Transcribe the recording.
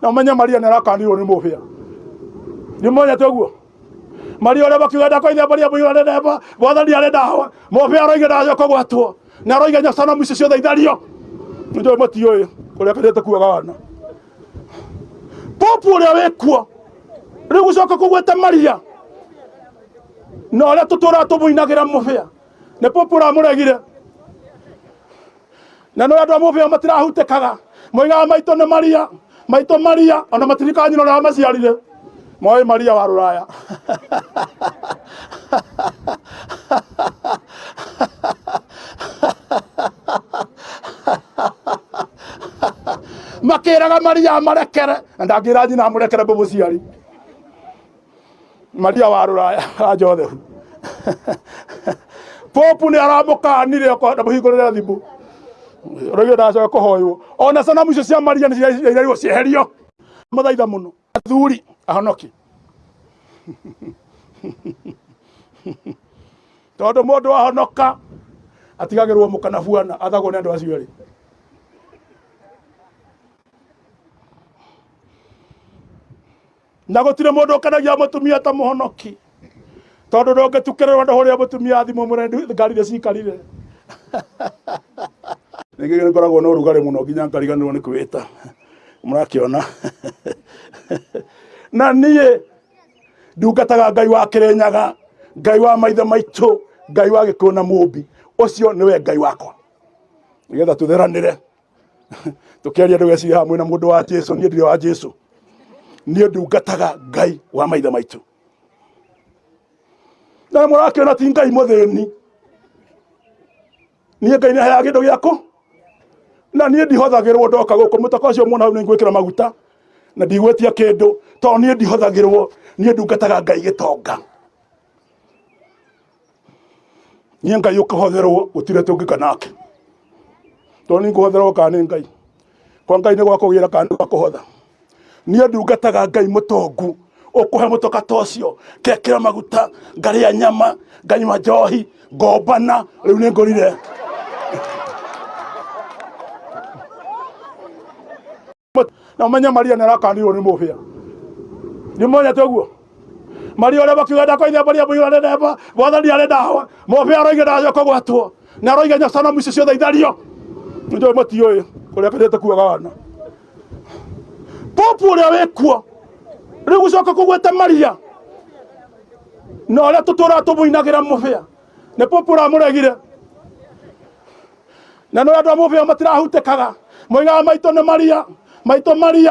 na umenye Maria narakanirwo ni mubia ni monya toguo Maria ore bakiwenda koithia Maria buyura neba bothani are dawa mubia roige dajo kogwatwo na roige nyasana muici ciothe ithario ndio matio kuria kadete kuaga wana popu uria wekuo riu gucoka kugweta Maria no ole tutura tubuinagira mubia ne popu ramuregire na no andu mubia matirahutekaga moiga maito ne Maria maito Maria ona matirikanyino na maciarire moi Maria wa Ruraya makeraga Maria marekere ndagira nyina murekere bubuciari Maria wa Ruraya ajothe popu ni aramukanire ko ndamuhingurira thibu roge ndacoka kuhoywo ona sana muicio cia Maria ni irairwo cieherio mathaitha muno athuri ahonoki tondu mundu ahonoka atigagirwo mukanabuana athagwo ni andu acio ri na gutire mundu kanagia mutumia ta muhonoki tondu ndongetukererwo ndo huria mutumia thimu murendi ngari ria cikarire ningi ngoragwo no rugari muno nginya ngariganirwo ni kwita murakiona na niĩ ndungataga Ngai wa Kirinyaga Ngai wa maithe maitu Ngai wa Gikuyu na Mumbi ucio niwe Ngai wakwa nigetha tutheranire tukiaria andu geci hamwe na mundu wa Jesu nie ndire wa Jesu nie ndungataga Ngai wa maithe maitu na murakiona ti Ngai muthini nie Ngai ne haya gindu giako na nie ndihothagirwo ndoka guku mutaka ucio muona hau ni ngwikira maguta na ndigwetia kindu to nie ndihothagirwo nie ndungataga Ngai gitonga nie Ngai ukahotherwo gutire tungika nake to ni nguhotherwo kana Ngai kwa Ngai ni gwakugira kana gwakuhotha nie ndungataga Ngai mutongu ukuhe mutoka tocio kekira maguta ngaria nyama nganywa njohi ngombana riu ni ngorire na umenye Maria narakanirwo ni mubia ni monya toguo Maria ore bakiwenda koithia Maria buyura neba bothani are dawa mubia roige dajo kogwatwo na roige nyasana muici ciothe ithario ndio matio kuria kadete kuaga wana popu uria wekuo riu gucoka kugweta Maria no ole tutura tubuinagira mubia ne popu ramuregire na no andu mubia matirahutekaga moiga maito ne Maria maito Maria